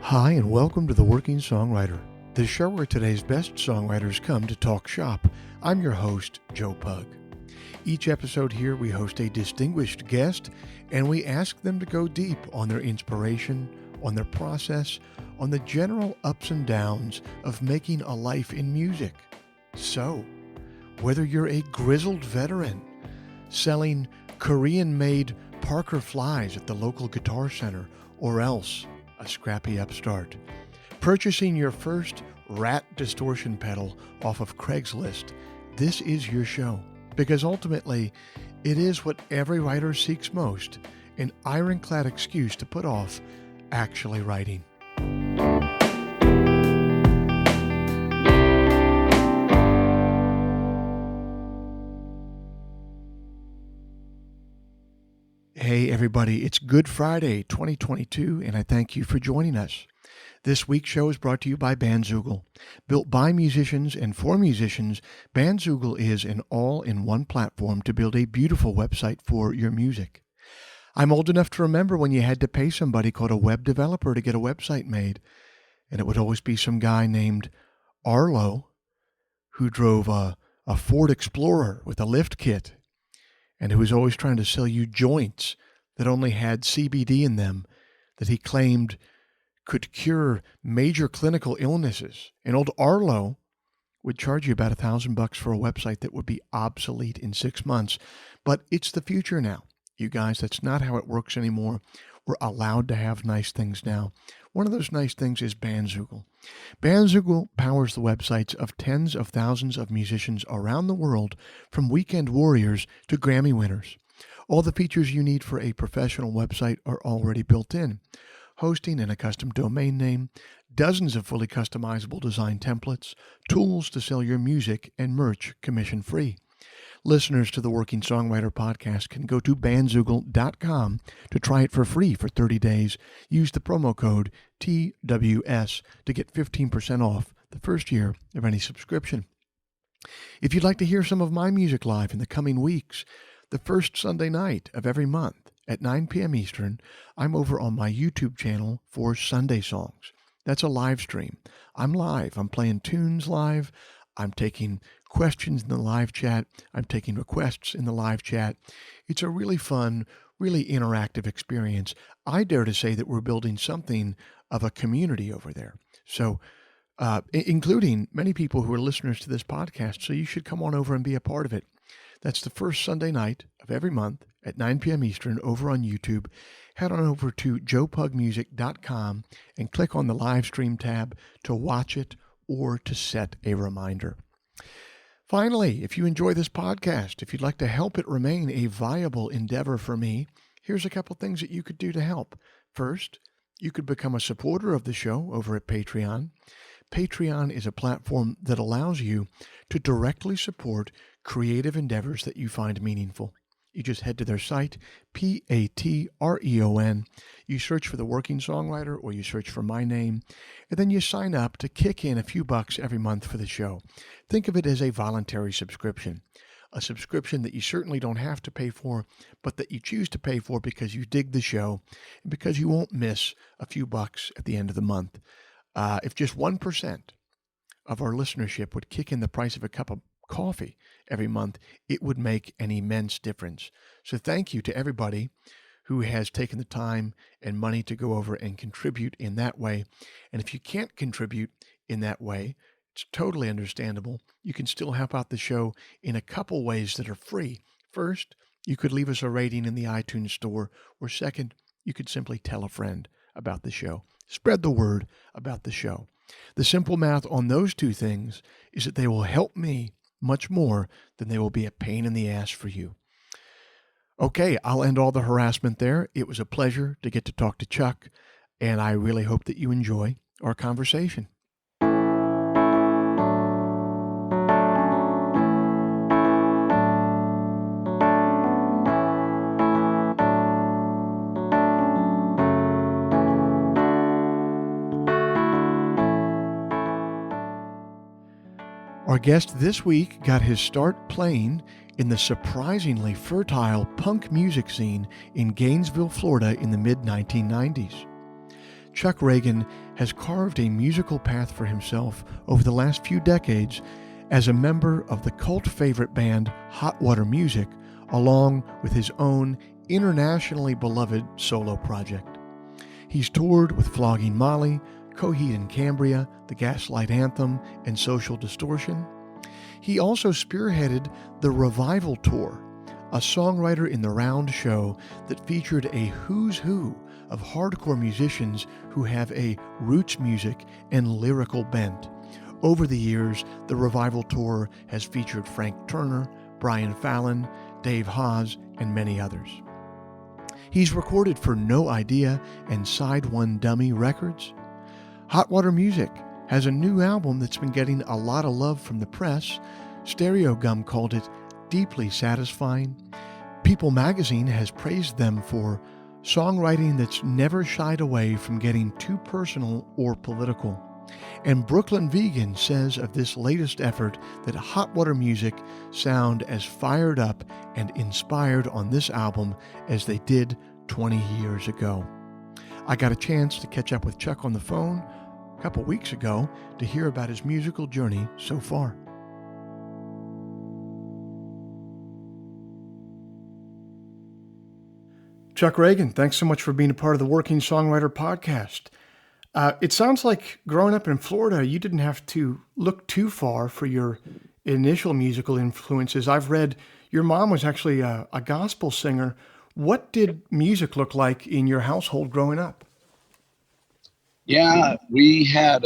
Hi, and welcome to The Working Songwriter, the show where today's best songwriters come to talk shop. I'm your host, Joe Pug. Each episode here, we host a distinguished guest, and we ask them to go deep on their inspiration, on their process, on the general ups and downs of making a life in music. So, whether you're a grizzled veteran selling Korean-made Parker flies at the local guitar center, or else a scrappy upstart, purchasing your first rat distortion pedal off of Craigslist, this is your show. Because ultimately, it is what every writer seeks most, an ironclad excuse to put off actually writing. Hey everybody, it's Good Friday 2022, and I thank you for joining us. This week's show is brought to you by Bandzoogle. Built by musicians and for musicians, Bandzoogle is an all-in-one platform to build a beautiful website for your music. I'm old enough to remember when you had to pay somebody called a web developer to get a website made, and it would always be some guy named Arlo who drove a Ford Explorer with a lift kit, and who was always trying to sell you joints that only had CBD in them that he claimed could cure major clinical illnesses. And old Arlo would charge you about $1,000 for a website that would be obsolete in 6 months. But it's the future now. You guys, that's not how it works anymore. We're allowed to have nice things now. One of those nice things is Bandzoogle. Bandzoogle powers the websites of tens of thousands of musicians around the world, from weekend warriors to Grammy winners. All the features you need for a professional website are already built in. Hosting and a custom domain name, dozens of fully customizable design templates, tools to sell your music and merch commission-free. Listeners to the Working Songwriter podcast can go to bandzoogle.com to try it for free for 30 days. Use the promo code TWS to get 15% off the first year of any subscription. If you'd like to hear some of my music live in the coming weeks, the first Sunday night of every month at 9 p.m. Eastern, I'm over on my YouTube channel for Sunday Songs. That's a live stream. I'm live. I'm playing tunes live. I'm taking questions in the live chat. I'm taking requests in the live chat. It's a really fun, really interactive experience. I dare to say that we're building something of a community over there. So, including many people who are listeners to this podcast. So you should come on over and be a part of it. That's the first Sunday night of every month at 9 p.m. Eastern over on YouTube. Head on over to joepugmusic.com and click on the live stream tab to watch it or to set a reminder. Finally, if you enjoy this podcast, if you'd like to help it remain a viable endeavor for me, here's a couple things that you could do to help. First, you could become a supporter of the show over at Patreon. Patreon is a platform that allows you to directly support creative endeavors that you find meaningful. You just head to their site, Patreon. You search for The Working Songwriter, or you search for my name, and then you sign up to kick in a few bucks every month for the show. Think of it as a voluntary subscription, a subscription that you certainly don't have to pay for, but that you choose to pay for because you dig the show and because you won't miss a few bucks at the end of the month. If just 1% of our listenership would kick in the price of a cup of coffee every month, it would make an immense difference. So thank you to everybody who has taken the time and money to go over and contribute in that way. And if you can't contribute in that way, it's totally understandable. You can still help out the show in a couple ways that are free. First, you could leave us a rating in the iTunes store, or second, you could simply tell a friend about the show. Spread the word about the show. The simple math on those two things is that they will help me much more than they will be a pain in the ass for you. Okay, I'll end all the harassment there. It was a pleasure to get to talk to Chuck, and I really hope that you enjoy our conversation. Our guest this week got his start playing in the surprisingly fertile punk music scene in Gainesville, Florida in the mid-1990s. Chuck Ragan has carved a musical path for himself over the last few decades as a member of the cult favorite band Hot Water Music, along with his own internationally beloved solo project. He's toured with Flogging Molly, Coheed and Cambria, The Gaslight Anthem, and Social Distortion. He also spearheaded the Revival Tour, a songwriter in the round show that featured a who's who of hardcore musicians who have a roots music and lyrical bent. Over the years, the Revival Tour has featured Frank Turner, Brian Fallon, Dave Haas, and many others. He's recorded for No Idea and Side One Dummy Records. Hot Water Music has a new album that's been getting a lot of love from the press. Stereo Gum called it deeply satisfying. People magazine has praised them for songwriting that's never shied away from getting too personal or political. And Brooklyn Vegan says of this latest effort that Hot Water Music sound as fired up and inspired on this album as they did 20 years ago. I got a chance to catch up with Chuck on the phone a couple weeks ago to hear about his musical journey so far. Chuck Ragan, thanks so much for being a part of the Working Songwriter podcast. It sounds like growing up in Florida, you didn't have to look too far for your initial musical influences. I've read your mom was actually a gospel singer. What did music look like in your household growing up? Yeah, we had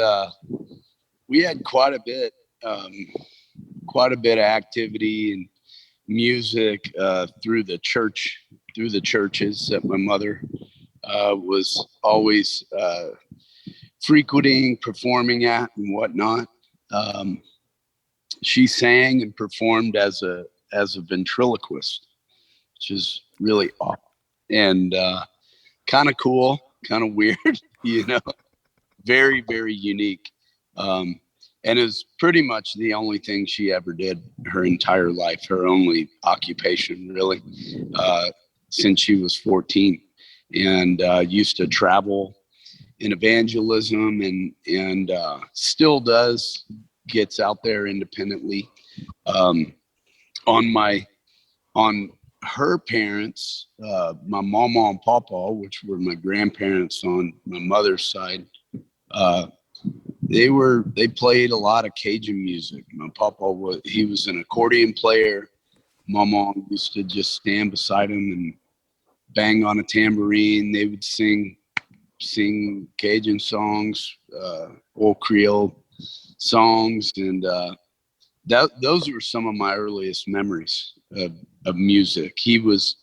quite a bit of activity and music through the churches that my mother was always frequenting, performing at, and whatnot. She sang and performed as a ventriloquist, which is really awesome and kind of cool, kind of weird, very, very unique. And it was pretty much the only thing she ever did her entire life, her only occupation, really, since she was 14, and used to travel in evangelism and still does, gets out there independently. On her parents, my mama and papa, which were my grandparents on my mother's side, they played a lot of Cajun music. My papa he was an accordion player. My mom used to just stand beside him and bang on a tambourine. They would sing Cajun songs, old Creole songs, and those were some of my earliest memories of music. He was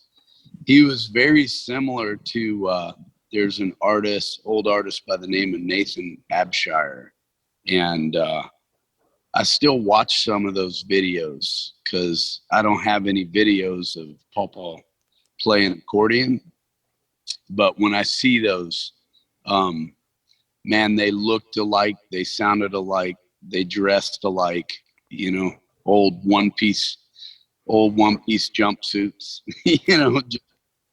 very similar to there's an old artist by the name of Nathan Abshire, and I still watch some of those videos because I don't have any videos of Pawpaw playing accordion, but when I see those, man, they looked alike, they sounded alike, they dressed alike, old one piece jumpsuits, just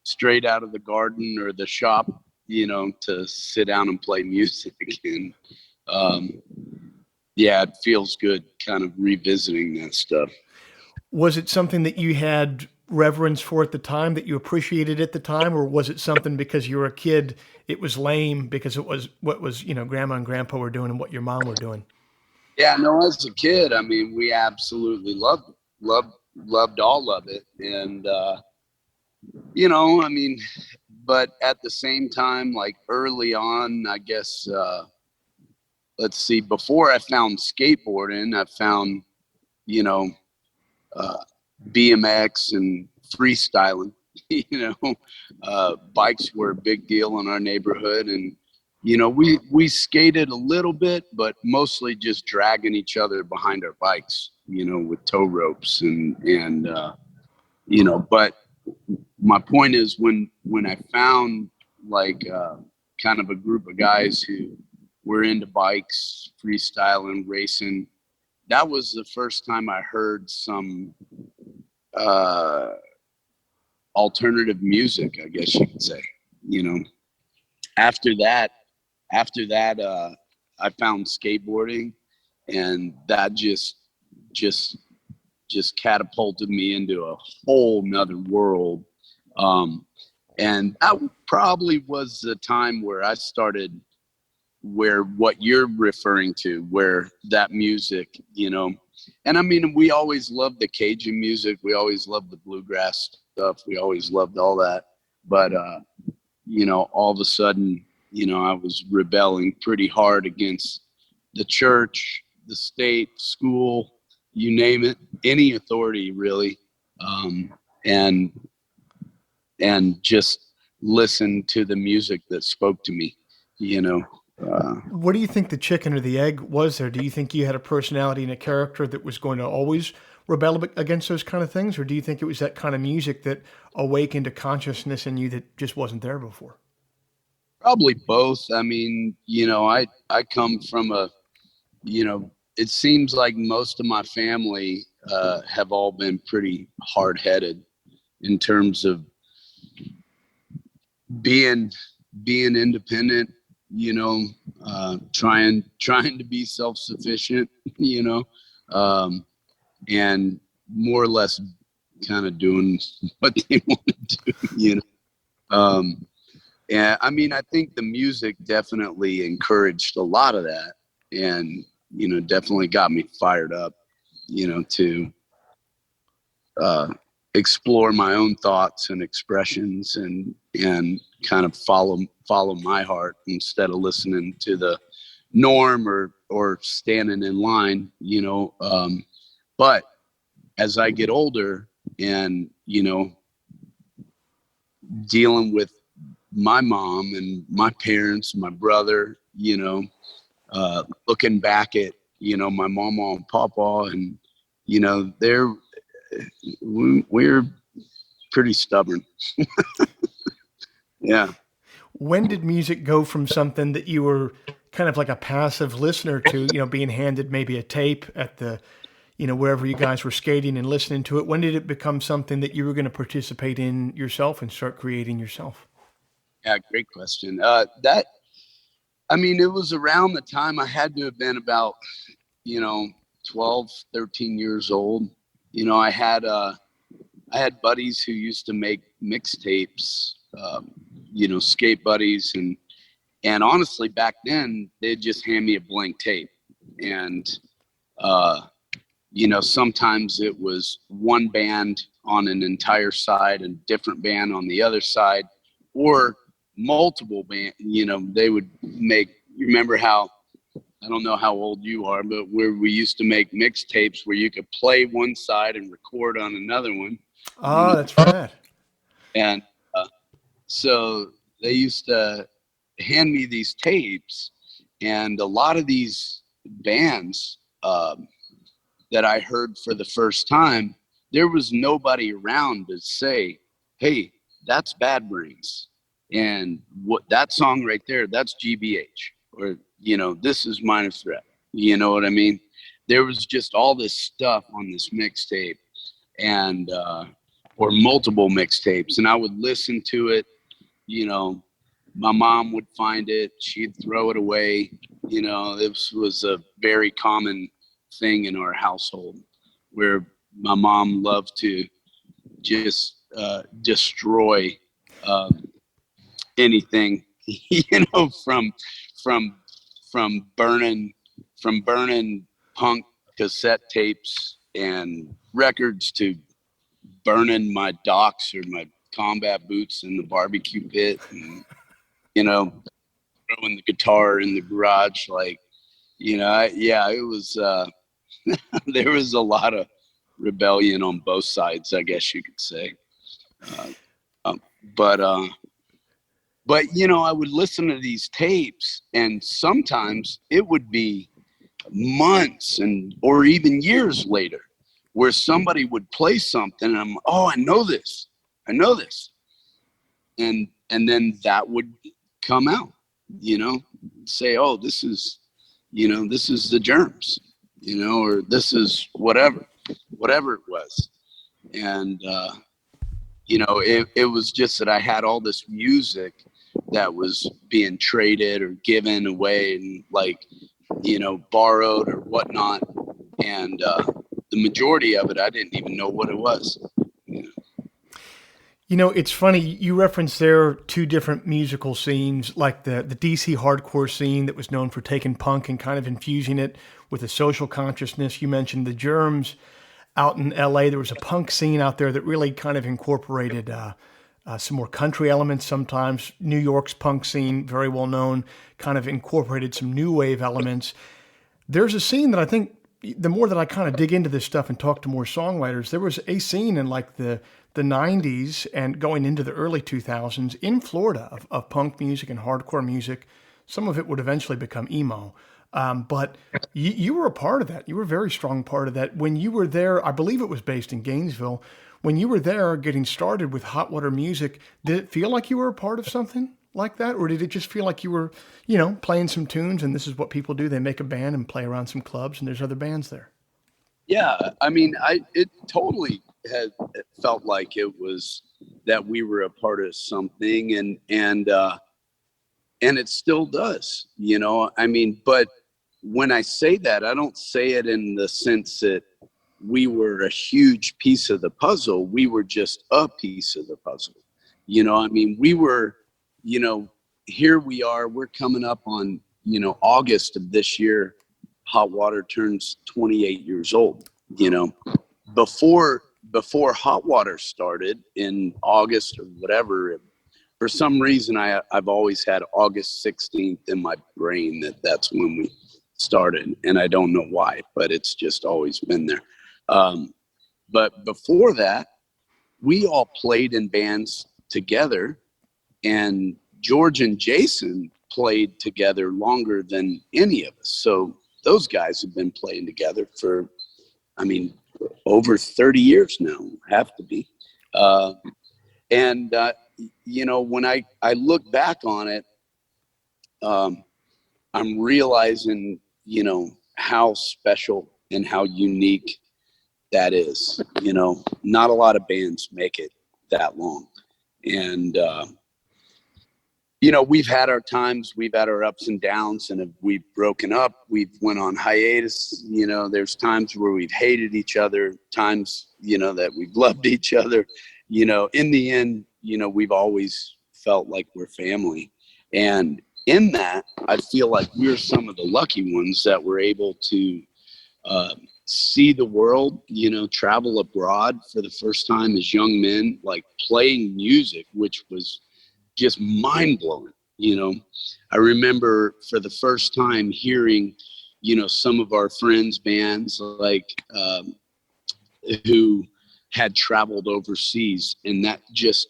straight out of the garden or the shop, to sit down and play music. And yeah, it feels good kind of revisiting that stuff. Was it something that you had reverence for at the time, that you appreciated at the time, or was it something because you were a kid, it was lame because it was what was, grandma and grandpa were doing and what your mom were doing? Yeah, no, as a kid, I mean, we absolutely loved all of it. And, but at the same time, like early on, I guess, let's see, before I found skateboarding, I found, BMX and freestyling. Bikes were a big deal in our neighborhood, and we skated a little bit, but mostly just dragging each other behind our bikes, with tow ropes and but my point is when I found kind of a group of guys who were into bikes, freestyling, racing, that was the first time I heard some alternative music, I guess you could say. After that, after that, I found skateboarding, and that just catapulted me into a whole nother world. And that probably was the time where I started, where what you're referring to, where that music, and I mean, we always loved the Cajun music. We always loved the bluegrass stuff. We always loved all that. But, all of a sudden, I was rebelling pretty hard against the church, the state, school, you name it, any authority really. And just listen to the music that spoke to me, What do you think the chicken or the egg was there? Do you think you had a personality and a character that was going to always rebel against those kind of things? Or do you think it was that kind of music that awakened a consciousness in you that just wasn't there before? Probably both. I mean, I come from it seems like most of my family have all been pretty hard-headed in terms of being independent, trying to be self-sufficient, and more or less kind of doing what they want to do, and I mean, I think the music definitely encouraged a lot of that, and definitely got me fired up, to explore my own thoughts and expressions, and kind of follow my heart instead of listening to the norm or standing in line, but as I get older and, dealing with my mom and my parents, my brother, looking back at, my mama and papa, and, we're pretty stubborn. Yeah. When did music go from something that you were kind of like a passive listener to, being handed maybe a tape at the, wherever you guys were skating and listening to it? When did it become something that you were going to participate in yourself and start creating yourself? Yeah, great question. I mean, it was around the time I had to have been about, 12, 13 years old. I had buddies who used to make mixtapes, skate buddies. And honestly, back then, they'd just hand me a blank tape. And, sometimes it was one band on an entire side and different band on the other side, or multiple band, they would make, you remember how, I don't know how old you are, but where we used to make mixtapes where you could play one side and record on another one. Oh, that's right. And so they used to hand me these tapes, and a lot of these bands that I heard for the first time, there was nobody around to say, hey, that's Bad Brains. And what that song right there, that's GBH, or, this is Minor Threat. You know what I mean? There was just all this stuff on this mixtape, and, or multiple mixtapes. And I would listen to it, my mom would find it, she'd throw it away. This was a very common thing in our household, where my mom loved to just destroy anything, from burning punk cassette tapes and records to burning my Docs or my combat boots in the barbecue pit, and throwing the guitar in the garage, like, it was there was a lot of rebellion on both sides, I guess you could say. But I would listen to these tapes, and sometimes it would be months or even years later where somebody would play something, and I'm, oh, I know this. And then that would come out, say, oh, this is the Germs, or this is whatever it was. And, it was just that I had all this music that was being traded or given away and like, you know, borrowed or whatnot. And the majority of it, I didn't even know what it was. You know, it's funny, you referenced there two different musical scenes, like the DC hardcore scene that was known for taking punk and kind of infusing it with a social consciousness. You mentioned the Germs out in LA. There was a punk scene out there that really kind of incorporated some more country elements sometimes. New York's punk scene, very well known, kind of incorporated some new wave elements. There's a scene that I think, the more that I kind of dig into this stuff and talk to more songwriters, there was a scene in like the 90s and going into the early 2000s in Florida of punk music and hardcore music. Some of it would eventually become emo. But you were a part of that. You were a very strong part of that. When you were there, I believe it was based in Gainesville. When you were there getting started with Hot Water Music, did it feel like you were a part of something like that? Or did it just feel like you were, you know, playing some tunes and this is what people do? They make a band and play around some clubs and there's other bands there. Yeah. I mean, it totally it felt like it was that we were a part of something and it still does, you know, I mean, but when I say that, I don't say it in the sense that we were a huge piece of the puzzle. We were just a piece of the puzzle. You know, I mean, we were, you know, here we are, we're coming up on, you know, August of this year, Hot Water turns 28 years old, you know, before Hot Water started in August or whatever, for some reason, I've always had August 16th in my brain that's when we started. And I don't know why, but it's just always been there. But before that, we all played in bands together, and George and Jason played together longer than any of us. So those guys have been playing together for, I mean, over 30 years now, have to be. You know, when I look back on it, I'm realizing, you know, how special and how unique that is. You know, not a lot of bands make it that long. And, you know, we've had our times, we've had our ups and downs, and we've broken up, we've went on hiatus. You know, there's times where we've hated each other, times, you know, that we've loved each other. You know, in the end, you know, we've always felt like we're family. And in that, I feel like we're some of the lucky ones that were able to see the world, you know, travel abroad for the first time as young men, like playing music, which was just mind blowing. You know, I remember for the first time hearing, you know, some of our friends' bands like who had traveled overseas, and that just,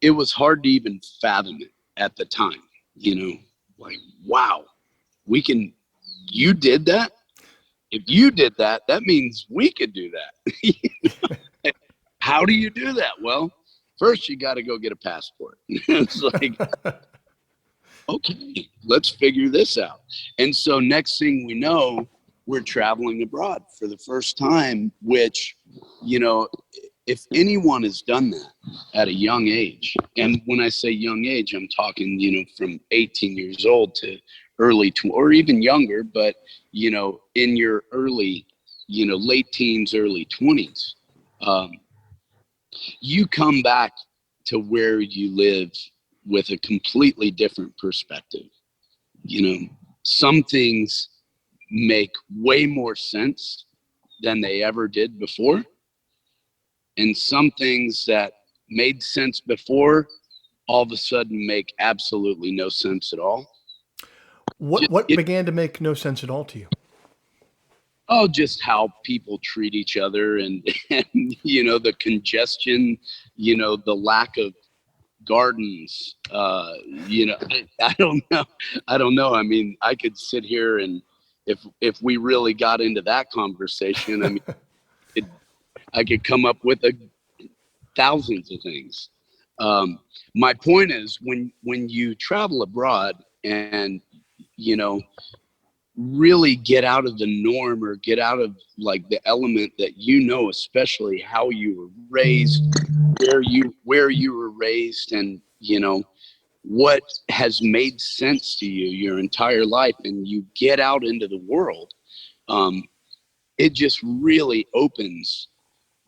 it was hard to even fathom it at the time, you know, like, wow, you did that. If you did that, that means we could do that. How do you do that? Well, first you got to go get a passport. It's like, okay, let's figure this out. And so next thing we know, we're traveling abroad for the first time, which, you know, if anyone has done that at a young age, and when I say young age, I'm talking, you know, from 18 years old to early or even younger, but, you know, in your early, you know, late teens, early 20s, you come back to where you live with a completely different perspective. You know, some things make way more sense than they ever did before. And some things that made sense before all of a sudden make absolutely no sense at all. What began to make no sense at all to you? Oh, just how people treat each other and you know, the congestion, you know, the lack of gardens, you know, I don't know. I mean, I could sit here and if we really got into that conversation, I mean, I could come up with thousands of things. My point is when you travel abroad and, you know, really get out of the norm or get out of like the element that, you know, especially how you were raised, where you were raised, and, you know, what has made sense to you your entire life, and you get out into the world, it just really opens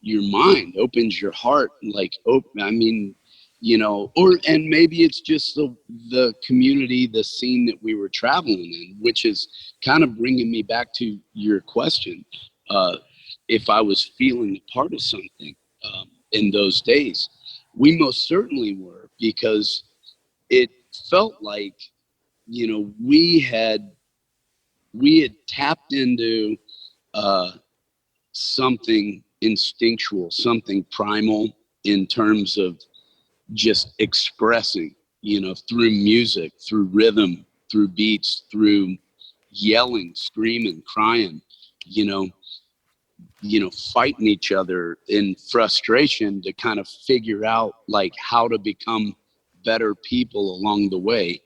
your mind, opens your heart. Like, I mean, you know, and maybe it's just the community, the scene that we were traveling in, which is kind of bringing me back to your question. If I was feeling a part of something in those days, we most certainly were, because it felt like, you know, we had tapped into something instinctual, something primal, in terms of just expressing, you know, through music, through rhythm, through beats, through yelling, screaming, crying, you know, fighting each other in frustration to kind of figure out like how to become better people along the way.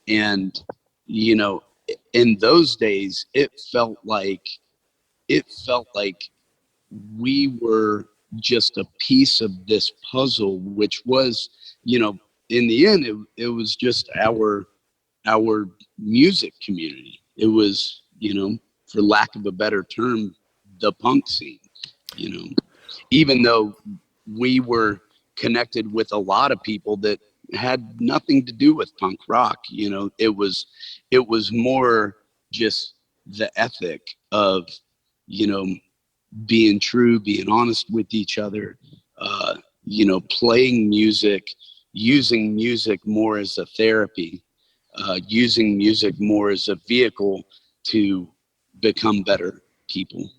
And, you know, in those days, it felt like we were just a piece of this puzzle, which was, you know, in the end, it was just our music community. It was, you know, for lack of a better term, the punk scene, you know, even though we were connected with a lot of people that had nothing to do with punk rock. You know, it was more just the ethic of, you know, being true, being honest with each other, you know, playing music, using music more as a therapy, using music more as a vehicle to become better people.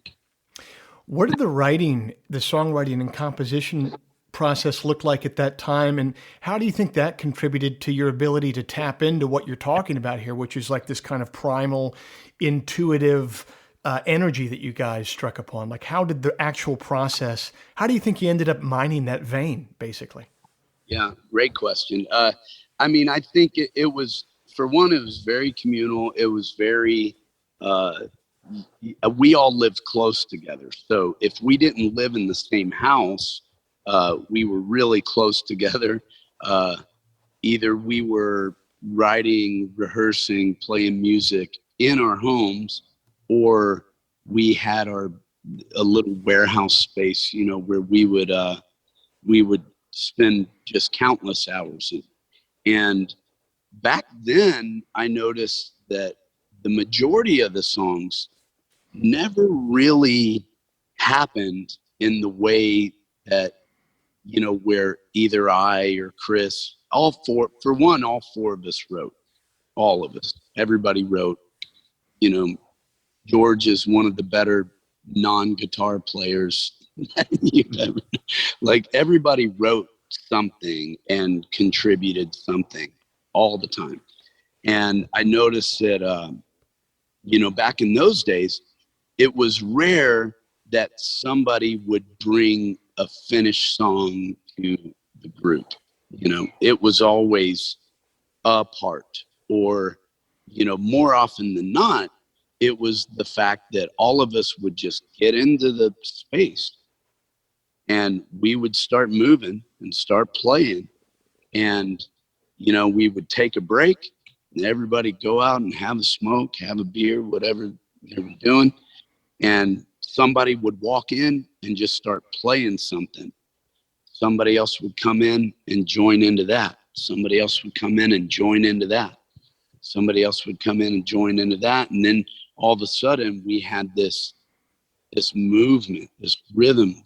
What did the songwriting and composition process look like at that time? And how do you think that contributed to your ability to tap into what you're talking about here, which is like this kind of primal, intuitive energy that you guys struck upon? Like, how did the actual process, how do you think you ended up mining that vein, basically? Yeah, great question. I mean, I think it was, for one, it was very communal. It was very, we all lived close together. So if we didn't live in the same house, we were really close together. Either we were writing, rehearsing, playing music in our homes, or we had a little warehouse space, you know, where we would spend just countless hours. And back then, I noticed that the majority of the songs never really happened in the way that, you know, where either I or Chris, all four of us wrote. All of us, everybody wrote. You know, George is one of the better non-guitar players that you've ever. Like, everybody wrote something and contributed something all the time. And I noticed that, you know, back in those days, it was rare that somebody would bring a finished song to the group. You know, it was always a part, or, you know, more often than not, it was the fact that all of us would just get into the space and we would start moving and start playing. And, you know, we would take a break and everybody go out and have a smoke, have a beer, whatever they were doing. And somebody would walk in and just start playing something. Somebody else would come in and join into that. Somebody else would come in and join into that. Somebody else would come in and join into that. And then all of a sudden we had this movement, this rhythm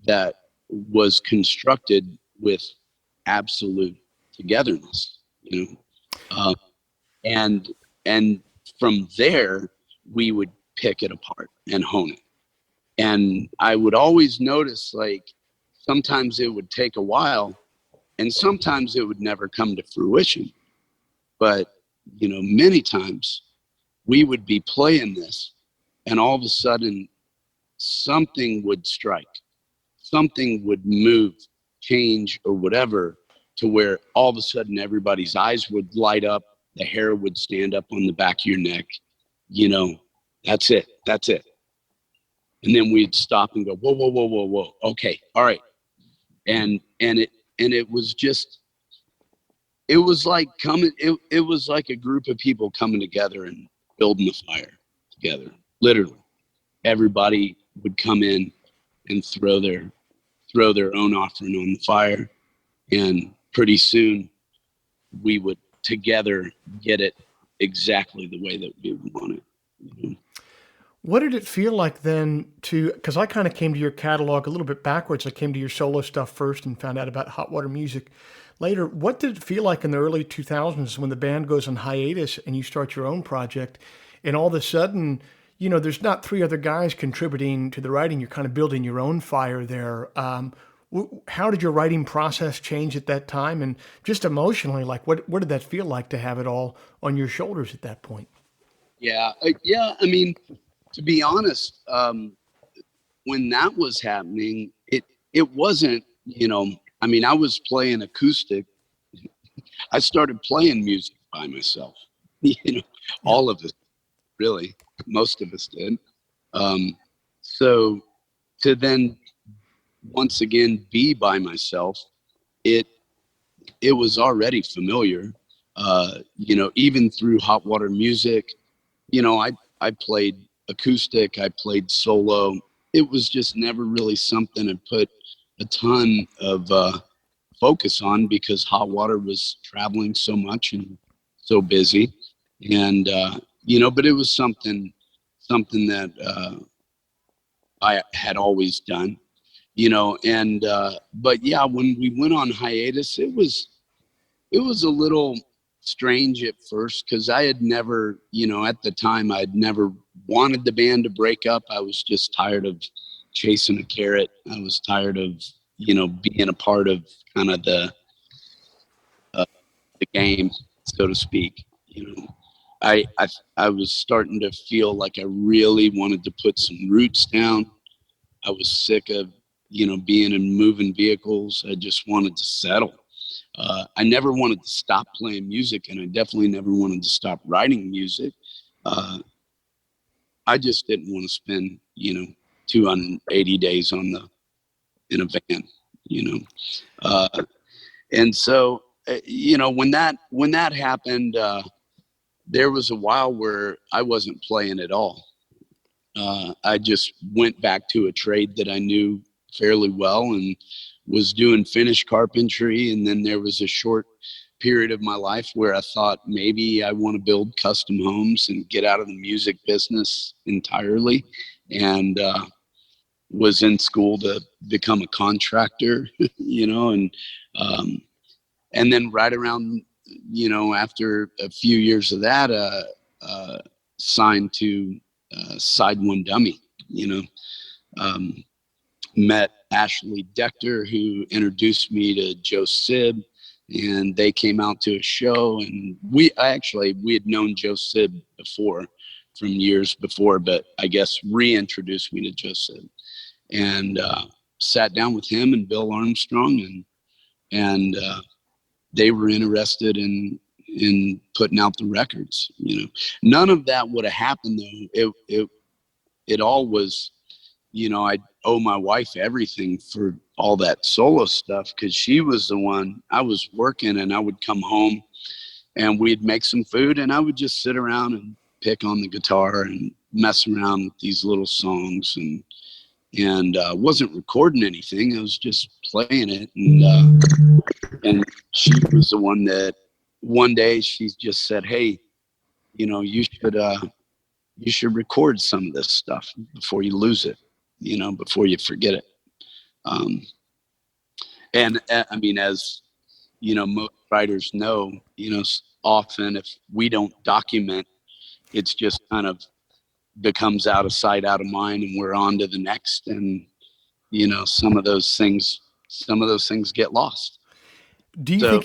that was constructed with absolute togetherness, you know. And from there we would pick it apart and hone it. And I would always notice, like, sometimes it would take a while and sometimes it would never come to fruition. But, you know, many times we would be playing this and all of a sudden something would strike, something would move, change, or whatever, to where all of a sudden everybody's eyes would light up, the hair would stand up on the back of your neck. You know, that's it. And then we'd stop and go, whoa. Okay. All right. And it was just, it was like it was like a group of people coming together and building a fire together. Literally, everybody would come in and throw their own offering on the fire, and pretty soon we would together get it exactly the way that we would want it. You know? What did it feel like then to, because I kind of came to your catalog a little bit backwards. I came to your solo stuff first and found out about Hot Water Music later. What did it feel like in the early 2000s when the band goes on hiatus and you start your own project and all of a sudden, there's not three other guys contributing to the writing. You're kind of building your own fire there. How did your writing process change at that time? And just emotionally, like what did that feel like to have it all on your shoulders at that point? Yeah. I mean, to be honest, when that was happening, it wasn't, I mean, I was playing acoustic. I started playing music by myself. All of us, really, most of us did. So to then once again be by myself, it was already familiar. Even through Hot Water Music, I played acoustic, I played solo. It was just never really something I put a ton of focus on because Hot Water was traveling so much and so busy. And, but it was something that I had always done, but yeah, when we went on hiatus, it was a little strange at first because I had never, at the time, I'd never wanted the band to break up. I was just tired of chasing a carrot. I was tired of, being a part of kind of the game, so to speak. I was starting to feel like I really wanted to put some roots down. I was sick of, being in moving vehicles. I just wanted to settle. I never wanted to stop playing music, and I definitely never wanted to stop writing music. I just didn't want to spend, 280 days in a van, and so, when that happened, there was a while where I wasn't playing at all. I just went back to a trade that I knew fairly well and was doing finish carpentry. And then there was a short period of my life where I thought maybe I want to build custom homes and get out of the music business entirely. And was in school to become a contractor, and then right around, after a few years of that, signed to Side One Dummy, met Ashley Dector, who introduced me to Joe Sib, and they came out to a show, and we had known Joe Sib before from years before, but I guess reintroduced me to Joe Sib, and sat down with him and Bill Armstrong, and they were interested in putting out the records. None of that would have happened though. It all was, I owe my wife everything for all that solo stuff because she was the one. I was working and I would come home and we'd make some food and I would just sit around and pick on the guitar and mess around with these little songs and wasn't recording anything. I was just playing it. And she was the one that one day she just said, "Hey, you should record some of this stuff before you lose it, before you forget it." And I mean, as most writers know, often if we don't document, it's just kind of becomes out of sight, out of mind, and we're on to the next. And some of those things get lost. Do you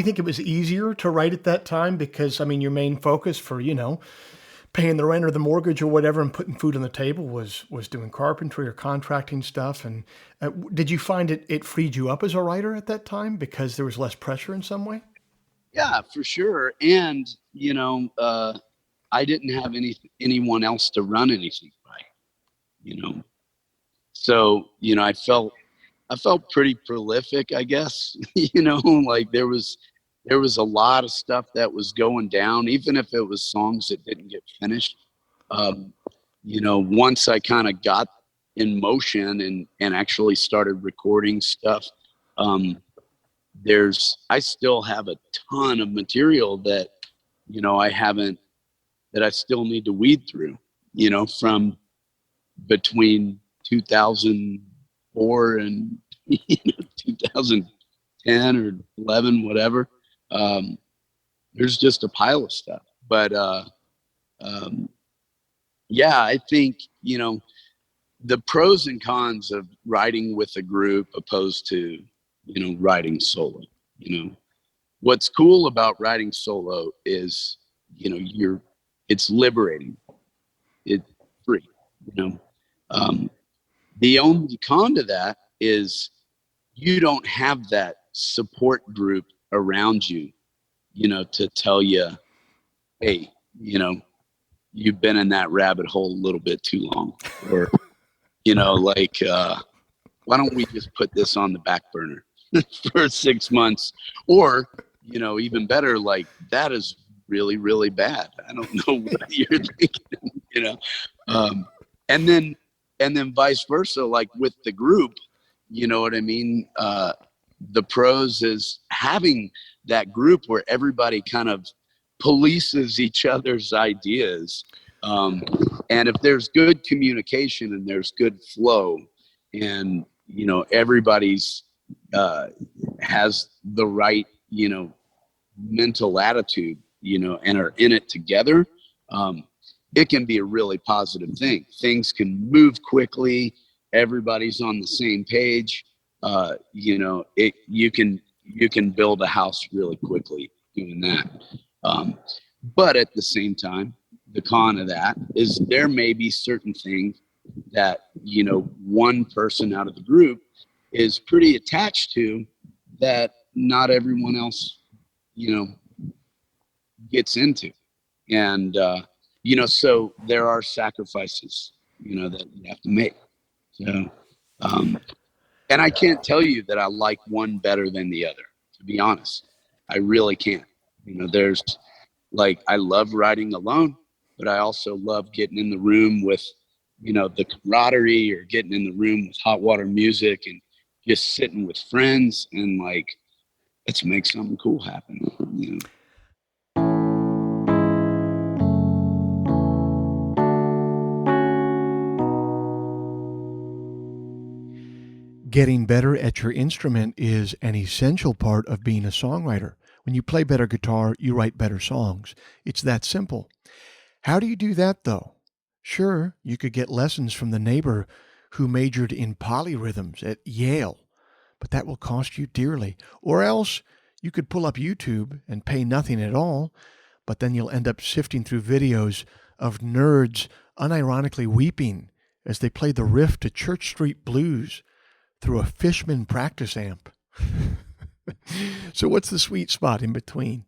think it was easier to write at that time because I mean your main focus for paying the rent or the mortgage or whatever and putting food on the table was doing carpentry or contracting stuff, and did you find it freed you up as a writer at that time because there was less pressure in some way? Yeah, for sure. And I didn't have anyone else to run anything by, so I felt pretty prolific, I guess. Like there was there was a lot of stuff that was going down, even if it was songs that didn't get finished. Um, once I kind of got in motion and actually started recording stuff, I still have a ton of material that, that I still need to weed through, from between 2004 and 2010 or 11, whatever. There's just a pile of stuff. But yeah, I think, the pros and cons of writing with a group opposed to, writing solo. What's cool about writing solo is, it's liberating. It's free. The only con to that is you don't have that support group around you, to tell you, hey, you've been in that rabbit hole a little bit too long, or, why don't we just put this on the back burner for 6 months, or, even better, like, that is really, really bad. I don't know what you're thinking, and then vice versa, like with the group, you know what I mean? The pros is having that group where everybody kind of polices each other's ideas. And if there's good communication and there's good flow, and, everybody's has the right, mental attitude, and are in it together, it can be a really positive thing. Things can move quickly. Everybody's on the same page. You can build a house really quickly doing that. But at the same time, the con of that is there may be certain things that, one person out of the group is pretty attached to that not everyone else, gets into. And, so there are sacrifices, that you have to make. So, and I can't tell you that I like one better than the other, to be honest. I really can't. There's I love writing alone, but I also love getting in the room with, the camaraderie, or getting in the room with hot water music and just sitting with friends and let's make something cool happen. Getting better at your instrument is an essential part of being a songwriter. When you play better guitar, you write better songs. It's that simple. How do you do that, though? Sure, you could get lessons from the neighbor who majored in polyrhythms at Yale, but that will cost you dearly. Or else you could pull up YouTube and pay nothing at all, but then you'll end up sifting through videos of nerds unironically weeping as they play the riff to Church Street Blues through a Fishman practice amp. So what's the sweet spot in between?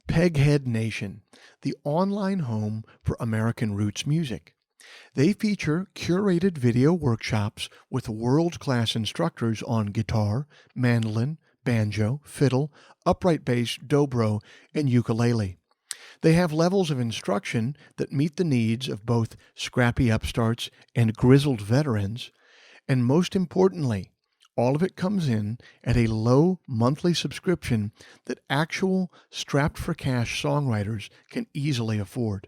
Peghead Nation, the online home for American roots music. They feature curated video workshops with world-class instructors on guitar, mandolin, banjo, fiddle, upright bass, dobro, and ukulele. They have levels of instruction that meet the needs of both scrappy upstarts and grizzled veterans, and most importantly, all of it comes in at a low monthly subscription that actual strapped-for-cash songwriters can easily afford.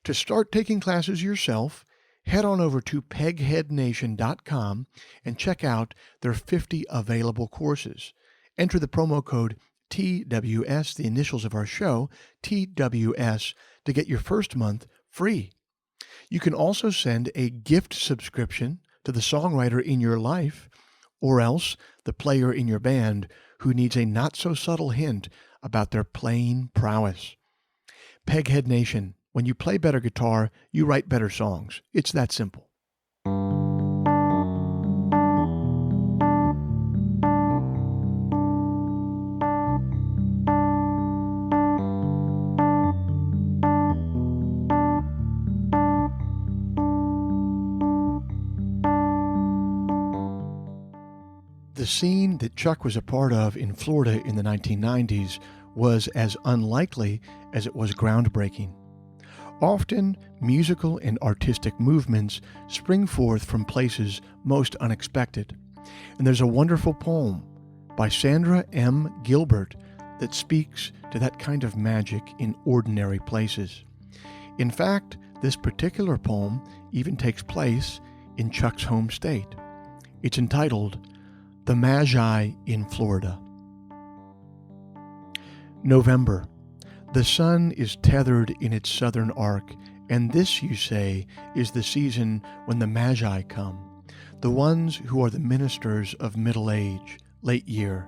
To start taking classes yourself, head on over to pegheadnation.com and check out their 50 available courses. Enter the promo code TWS, the initials of our show, TWS, to get your first month free. You can also send a gift subscription to the songwriter in your life, or else the player in your band who needs a not-so-subtle hint about their playing prowess. Peghead Nation, when you play better guitar, you write better songs. It's that simple. The the scene that Chuck was a part of in Florida in the 1990s was as unlikely as it was groundbreaking. Often, musical and artistic movements spring forth from places most unexpected. And there's a wonderful poem by Sandra M. Gilbert that speaks to that kind of magic in ordinary places. In fact, this particular poem even takes place in Chuck's home state. It's entitled The Magi in Florida. November. The sun is tethered in its southern arc, and this, you say, is the season when the Magi come, the ones who are the ministers of middle age, late year,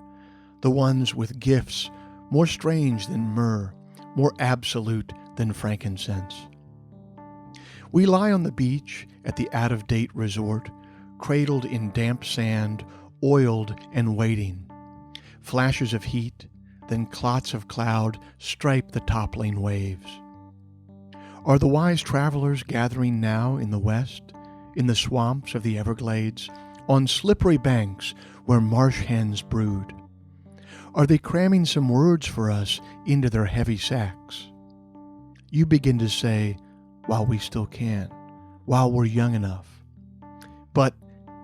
the ones with gifts more strange than myrrh, more absolute than frankincense. We lie on the beach at the out-of-date resort, cradled in damp sand, oiled and waiting. Flashes of heat, then clots of cloud stripe the toppling waves. Are the wise travelers gathering now in the west, in the swamps of the Everglades, on slippery banks where marsh hens brood? Are they cramming some words for us into their heavy sacks? You begin to say, while we still can, while we're young enough. But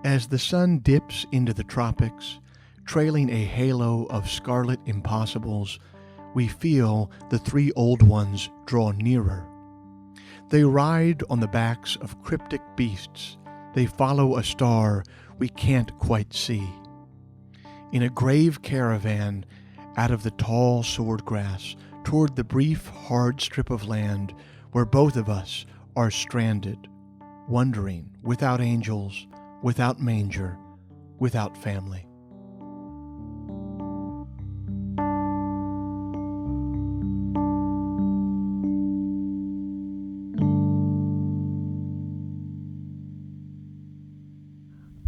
as the sun dips into the tropics, trailing a halo of scarlet impossibles, we feel the three old ones draw nearer. They ride on the backs of cryptic beasts. They follow a star we can't quite see. In a grave caravan, out of the tall swordgrass, toward the brief, hard strip of land where both of us are stranded, wandering without angels, without manger, without family.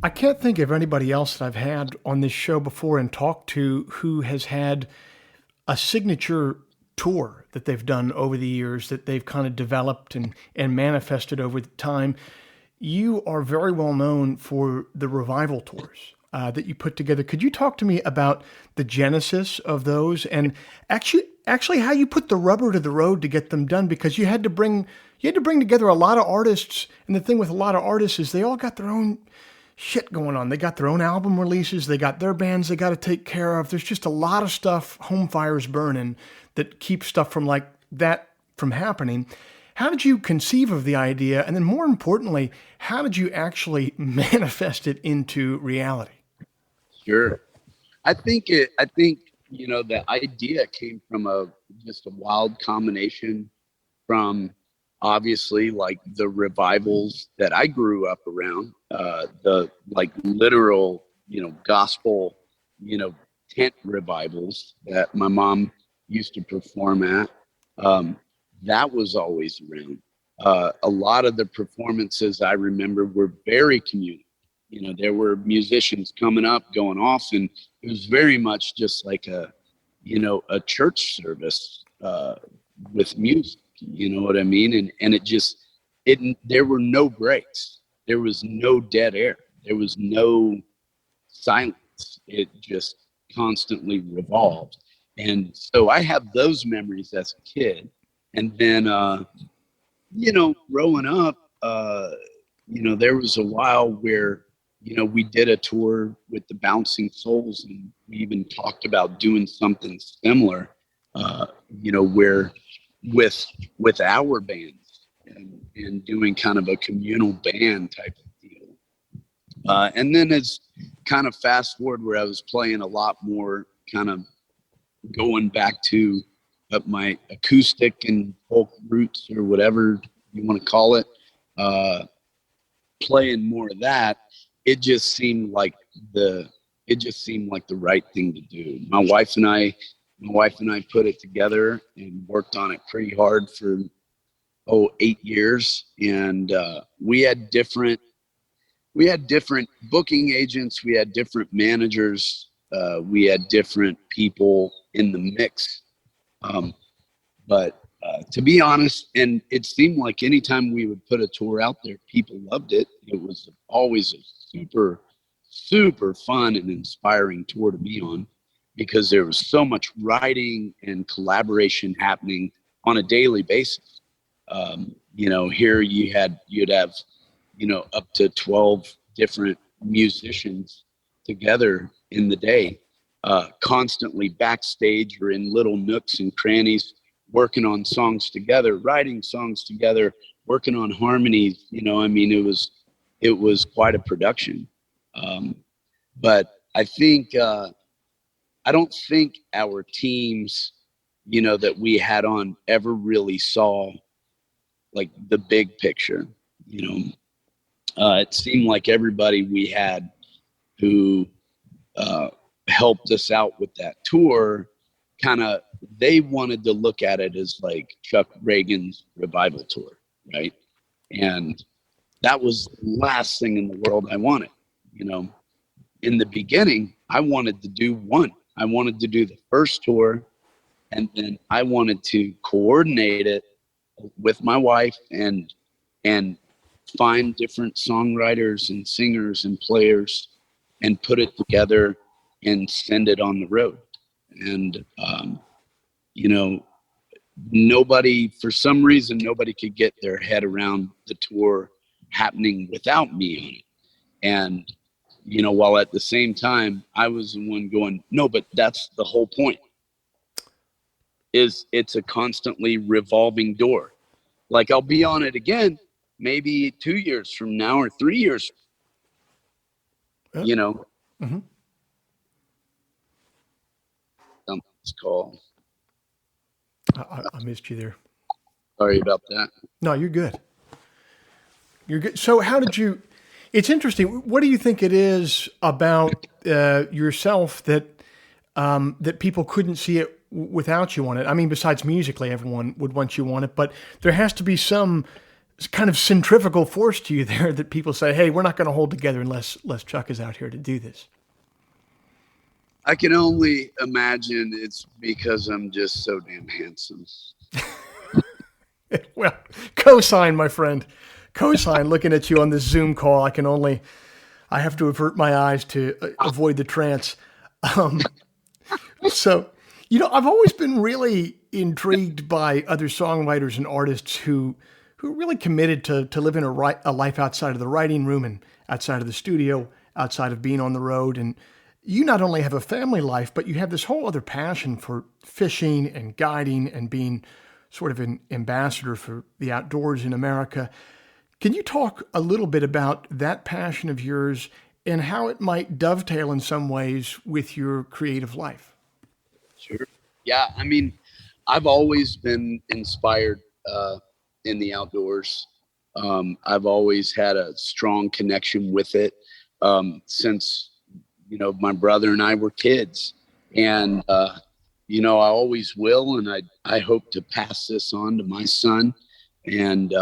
I can't think of anybody else that I've had on this show before and talked to who has had a signature tour that they've done over the years that they've kind of developed and manifested over time. You are very well known for the revival tours that you put together. Could you talk to me about the genesis of those and actually how you put the rubber to the road to get them done? Because you had to bring together a lot of artists. And the thing with a lot of artists is they all got their own shit going on. They got their own album releases. They got their bands they got to take care of. There's just a lot of stuff, home fires burning, that keeps stuff from like that from happening. How did you conceive of the idea? And then more importantly, how did you actually manifest it into reality? Sure. I think, the idea came from just a wild combination from obviously like the revivals that I grew up around, the like literal, gospel, tent revivals that my mom used to perform at. That was always around. A lot of the performances I remember were very communal. There were musicians coming up, going off, and it was very much just like a church service with music. You know what I mean? And there were no breaks. There was no dead air. There was no silence. It just constantly revolved. And so I have those memories as a kid. And then, growing up, there was a while where, we did a tour with the Bouncing Souls, and we even talked about doing something similar, where with our bands and doing kind of a communal band type of deal. And then it's kind of fast forward where I was playing a lot more, kind of going back to my acoustic and folk roots, or whatever you want to call it, playing more of that. It just seemed like the right thing to do. My wife and I put it together and worked on it pretty hard for 8 years. And we had different booking agents, we had different managers, we had different people in the mix. But to be honest, and it seemed like anytime we would put a tour out there, people loved it. It was always a super, super fun and inspiring tour to be on, because there was so much writing and collaboration happening on a daily basis. Here you'd have, up to 12 different musicians together in the day, constantly backstage or in little nooks and crannies, working on songs together, writing songs together, working on harmonies. It was quite a production. But I think, I don't think our teams, that we had on ever really saw like the big picture. It seemed like everybody we had who helped us out with that tour, they wanted to look at it as like Chuck Ragan's revival tour, right? And that was the last thing in the world I wanted. In the beginning, I wanted to do one. I wanted to do the first tour, and then I wanted to coordinate it with my wife and find different songwriters and singers and players and put it together and send it on the road. And for some reason, nobody could get their head around the tour happening without me on it. And while at the same time, I was the one going, no, but that's the whole point. It's a constantly revolving door. Like, I'll be on it again, maybe 2 years from now or 3 years. Mm-hmm. Something's called. I missed you there. Sorry about that. No, you're good. You're good. So how did you, it's interesting. What do you think it is about yourself that people couldn't see it without you on it? I mean, besides musically, everyone would want you on it, but there has to be some kind of centrifugal force to you there that people say, hey, we're not going to hold together unless Chuck is out here to do this. I can only imagine it's because I'm just so damn handsome. Well, cosign, my friend. Cosign, looking at you on this Zoom call. I have to avert my eyes to avoid the trance. So, I've always been really intrigued by other songwriters and artists who really committed to living a life outside of the writing room and outside of the studio, outside of being on the road. And you not only have a family life, but you have this whole other passion for fishing and guiding and being sort of an ambassador for the outdoors in America. Can you talk a little bit about that passion of yours and how it might dovetail in some ways with your creative life? Sure. Yeah. I mean, I've always been inspired in the outdoors. I've always had a strong connection with it since, my brother and I were kids. And, I always will. And I hope to pass this on to my son. And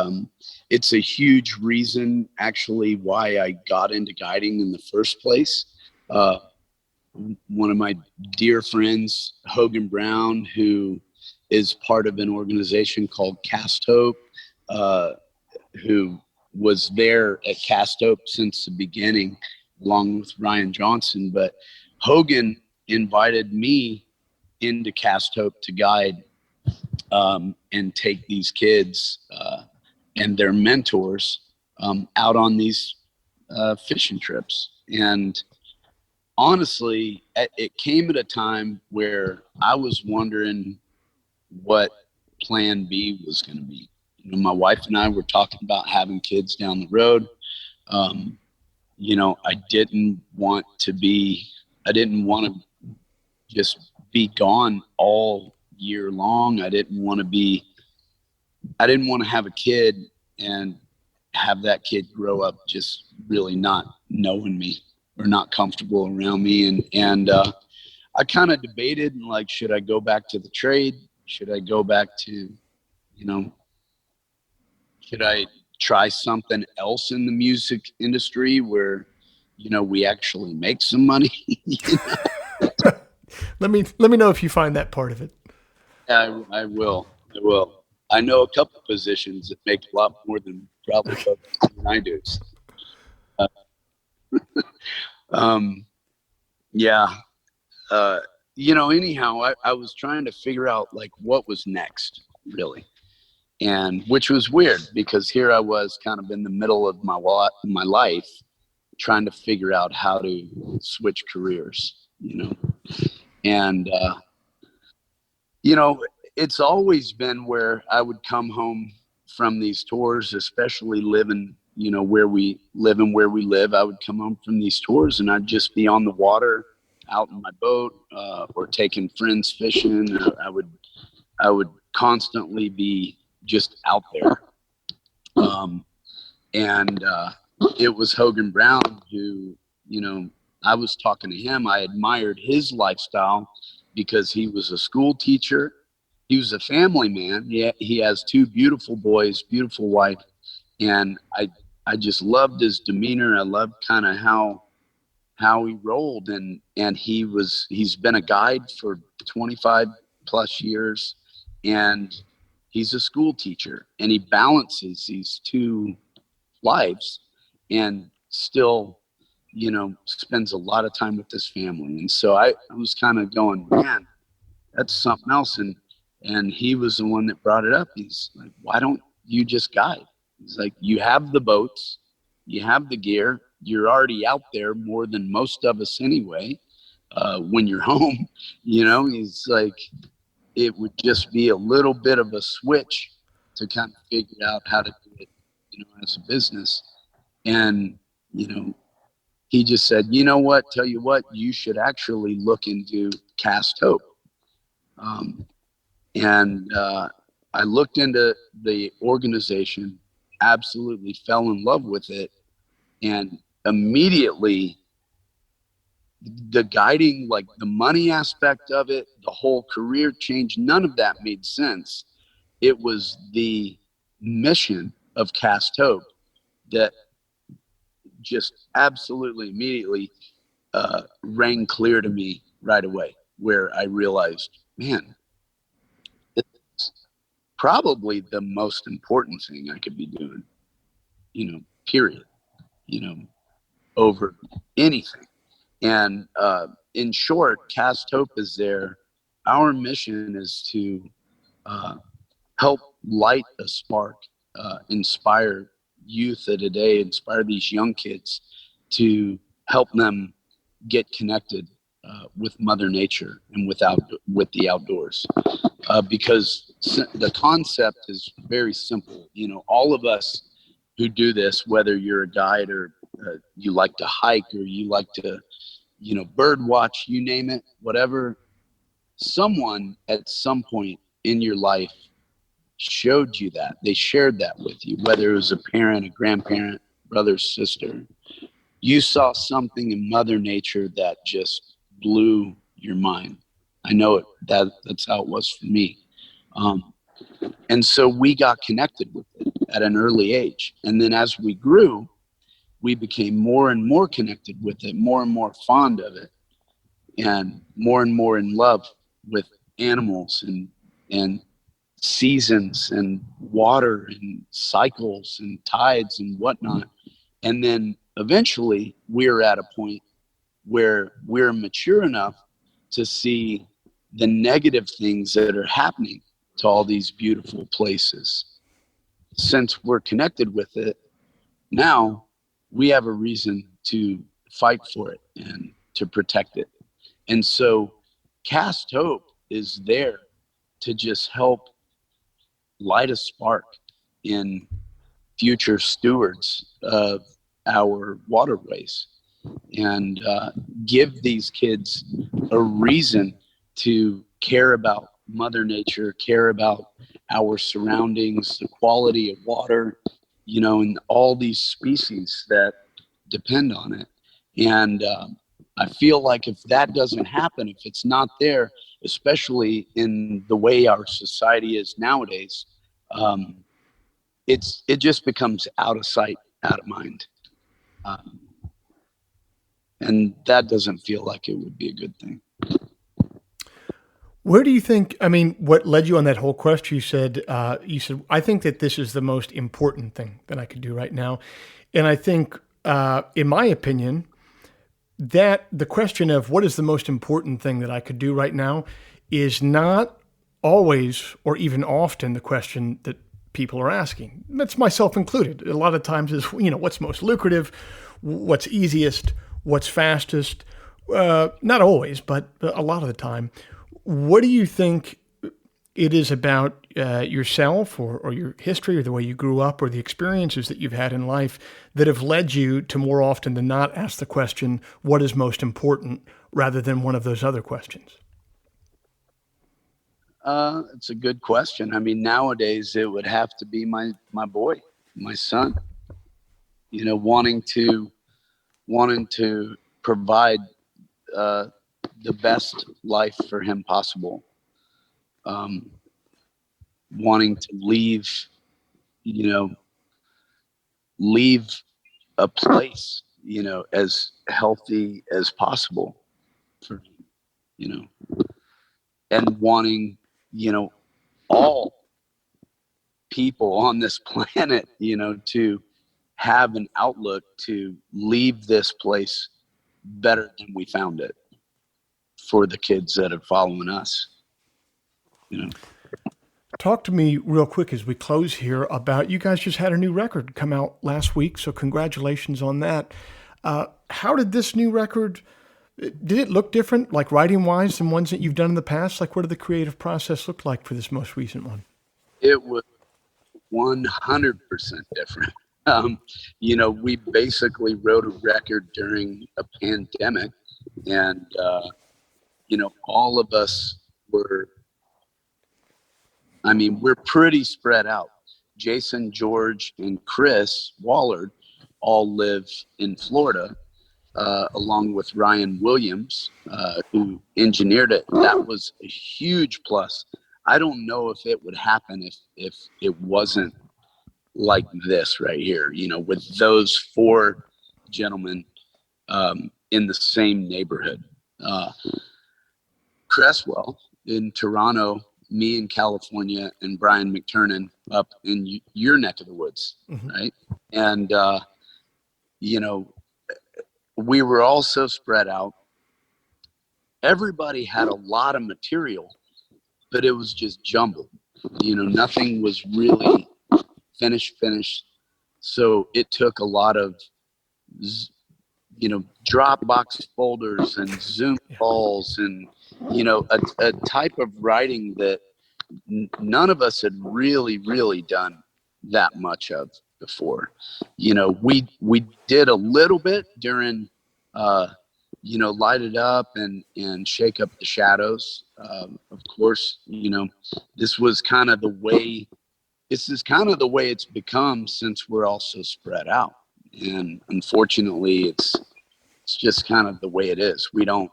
it's a huge reason, actually, why I got into guiding in the first place. One of my dear friends, Hogan Brown, who is part of an organization called Cast Hope, who was there at Cast Hope since the beginning, along with Ryan Johnson. But Hogan invited me into Cast Hope to guide and take these kids and their mentors out on these fishing trips. And honestly, it came at a time where I was wondering what plan B was going to be. My wife and I were talking about having kids down the road. I didn't want to just be gone all year long. I didn't want to have a kid and have that kid grow up just really not knowing me or not comfortable around me. And I kind of debated, like, should I go back to the trade? Should I go back to, should I try something else in the music industry where, we actually make some money? Let me know if you find that part of it. I will. I know a couple of positions that make a lot more than probably I do. Um, yeah. Uh, anyhow, I was trying to figure out like what was next, really. And which was weird because here I was kind of in the middle of my life trying to figure out how to switch careers, and, it's always been where I would come home from these tours, especially living, where we live and where we live. I would come home from these tours and I'd just be on the water out in my boat, or taking friends fishing. I would constantly be just out there. And it was Hogan Brown who, I was talking to him. I admired his lifestyle because he was a school teacher. He was a family man. He has two beautiful boys, beautiful wife. And I just loved his demeanor. I loved kind of how he rolled. And he's been a guide for 25 plus years. And he's a school teacher, and he balances these two lives and still, spends a lot of time with his family. And so I was kind of going, man, that's something else. And he was the one that brought it up. He's like, why don't you just guide? He's like, you have the boats, you have the gear, you're already out there more than most of us anyway. When you're home, he's like, it would just be a little bit of a switch to kind of figure out how to do it, as a business. And, he just said, tell you what, you should actually look into Cast Hope. And I looked into the organization, absolutely fell in love with it. And immediately the guiding, like the money aspect of it, the whole career change, none of that made sense. It was the mission of Cast Hope that just absolutely immediately rang clear to me right away, where I realized, man, it's probably the most important thing I could be doing, period, over anything. And in short, Cast Hope is there. Our mission is to help light a spark, inspire youth of today, inspire these young kids to help them get connected with Mother Nature and with the outdoors. Because the concept is very simple. All of us who do this, whether you're a guide or you like to hike or you like to, bird watch, you name it, whatever, someone at some point in your life showed you that. They shared that with you, whether it was a parent, a grandparent, brother, sister. You saw something in Mother Nature that just blew your mind. I know it. That's how it was for me. And so we got connected with it at an early age. And then as we grew, we became more and more connected with it, more and more fond of it, and more in love with animals and seasons and water and cycles and tides and whatnot. And then eventually we're at a point where we're mature enough to see the negative things that are happening to all these beautiful places. Since we're connected with it, now we have a reason to fight for it and to protect it. And so Cast Hope is there to just help light a spark in future stewards of our waterways and give these kids a reason to care about Mother Nature, care about our surroundings, the quality of water, and all these species that depend on it. And I feel like if that doesn't happen, if it's not there, especially in the way our society is nowadays, it just becomes out of sight, out of mind. And that doesn't feel like it would be a good thing. Where do you think, what led you on that whole quest? You said, I think that this is the most important thing that I could do right now. And I think, in my opinion, that the question of what is the most important thing that I could do right now is not always or even often the question that people are asking. That's myself included. A lot of times is, what's most lucrative, what's easiest, what's fastest. Not always, but a lot of the time. What do you think it is about yourself or your history or the way you grew up or the experiences that you've had in life that have led you to more often than not ask the question, what is most important, rather than one of those other questions? It's a good question. I mean, nowadays it would have to be my boy, my son. Wanting to provide the best life for him possible. Wanting to leave a place, as healthy as possible for him, and wanting, all people on this planet, to have an outlook to leave this place better than we found it for the kids that are following us. Talk to me real quick as we close here about, you guys just had a new record come out last week, so congratulations on that. How did this new record, did it look different, like writing-wise, than ones that you've done in the past? Like, what did the creative process look like for this most recent one? It was 100% different. We basically wrote a record during a pandemic, and, all of us we're pretty spread out. Jason, George, and Chris Wallard all live in Florida, along with Ryan Williams, who engineered it. That was a huge plus. I don't know if it would happen if it wasn't like this right here, with those four gentlemen in the same neighborhood. Cresswell in Toronto, me in California, and Brian McTurnan up in your neck of the woods, mm-hmm. Right? And, we were all so spread out. Everybody had a lot of material, but it was just jumbled. Nothing was really finished. So it took a lot of, Dropbox folders and Zoom calls and, a type of writing that none of us had really done that much of before. We did a little bit during, Light It Up and Shake Up the Shadows. Of course, this is kind of the way it's become since we're all so spread out. And unfortunately, it's just kind of the way it is. We don't,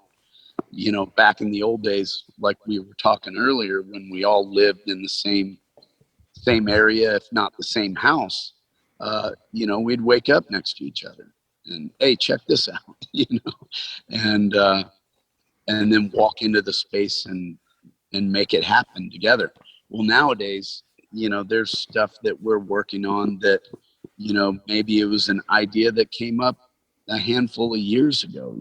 back in the old days, like we were talking earlier, when we all lived in the same area, if not the same house, we'd wake up next to each other and, hey, check this out, and then walk into the space and make it happen together. Well, nowadays, there's stuff that we're working on that, maybe it was an idea that came up a handful of years ago.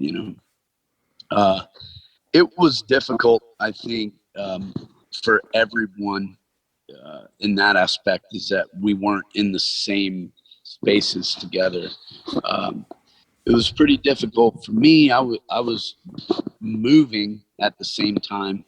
It was difficult, I think, for everyone in that aspect, is that we weren't in the same spaces together. It was pretty difficult for me. I was moving at the same time.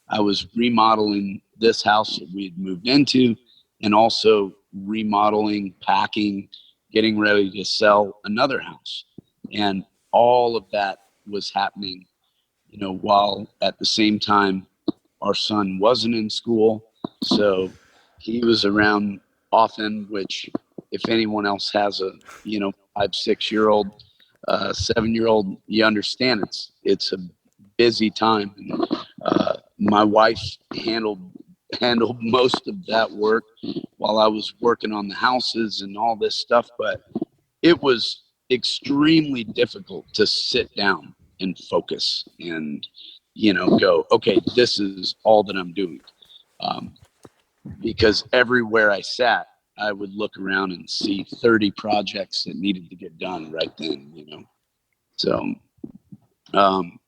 I was remodeling this house that we had moved into, and also remodeling, packing, getting ready to sell another house. And all of that was happening, while at the same time our son wasn't in school. So he was around often, which if anyone else has a, 5-6-year-old, 7-year-old, you understand it's a busy time. My wife handled most of that work while I was working on the houses and all this stuff, but it was extremely difficult to sit down and focus and, go, okay, this is all that I'm doing. Because everywhere I sat, I would look around and see 30 projects that needed to get done right then, So Um,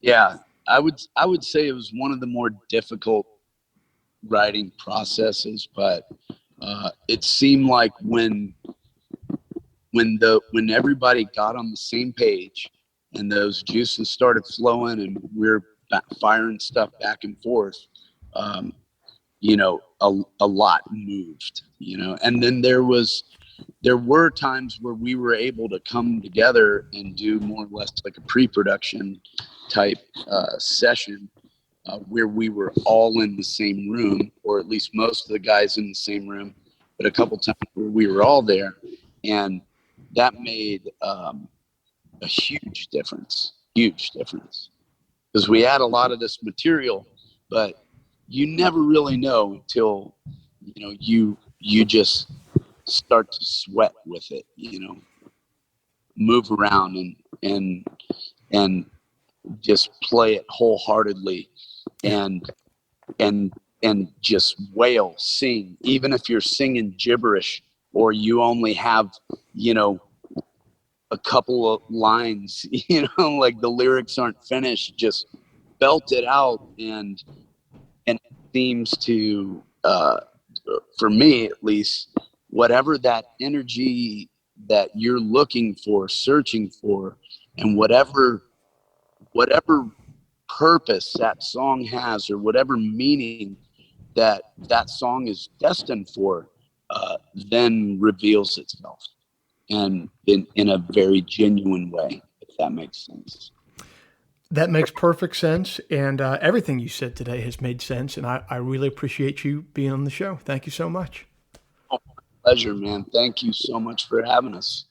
yeah, I would say it was one of the more difficult writing processes, but it seemed like when everybody got on the same page and those juices started flowing and we're firing stuff back and forth, um, a lot moved, and then there were times where we were able to come together and do more or less like a pre-production type session, where we were all in the same room, or at least most of the guys in the same room, but a couple times where we were all there, and that made a huge difference, because we had a lot of this material, but you never really know until you just start to sweat with it, move around and just play it wholeheartedly, and and just wail, sing, even if you're singing gibberish or you only have a couple of lines, like the lyrics aren't finished, just belt it out, and it seems to for me at least, whatever that energy that you're looking for, searching for, and whatever purpose that song has, or whatever meaning that song is destined for, then reveals itself, and in a very genuine way, if that makes sense. That makes perfect sense. And everything you said today has made sense. And I really appreciate you being on the show. Thank you so much. Oh, pleasure, man. Thank you so much for having us.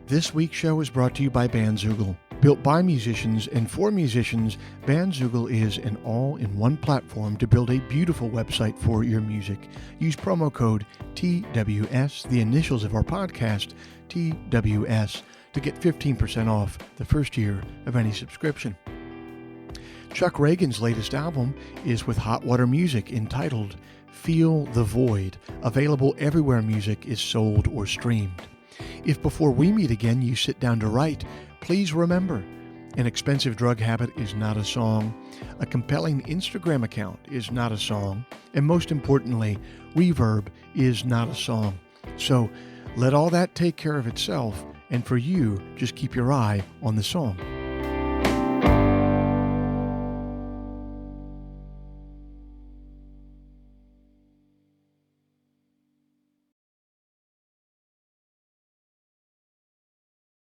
This week's show is brought to you by Bandzoogle. Built by musicians and for musicians, Bandzoogle is an all-in-one platform to build a beautiful website for your music. Use promo code TWS, the initials of our podcast, TWS, to get 15% off the first year of any subscription. Chuck Ragan's latest album is with Hot Water Music, entitled Feel the Void, available everywhere music is sold or streamed. If before we meet again you sit down to write, please remember, an expensive drug habit is not a song, a compelling Instagram account is not a song, and most importantly, reverb is not a song. So let all that take care of itself, and for you, just keep your eye on the song.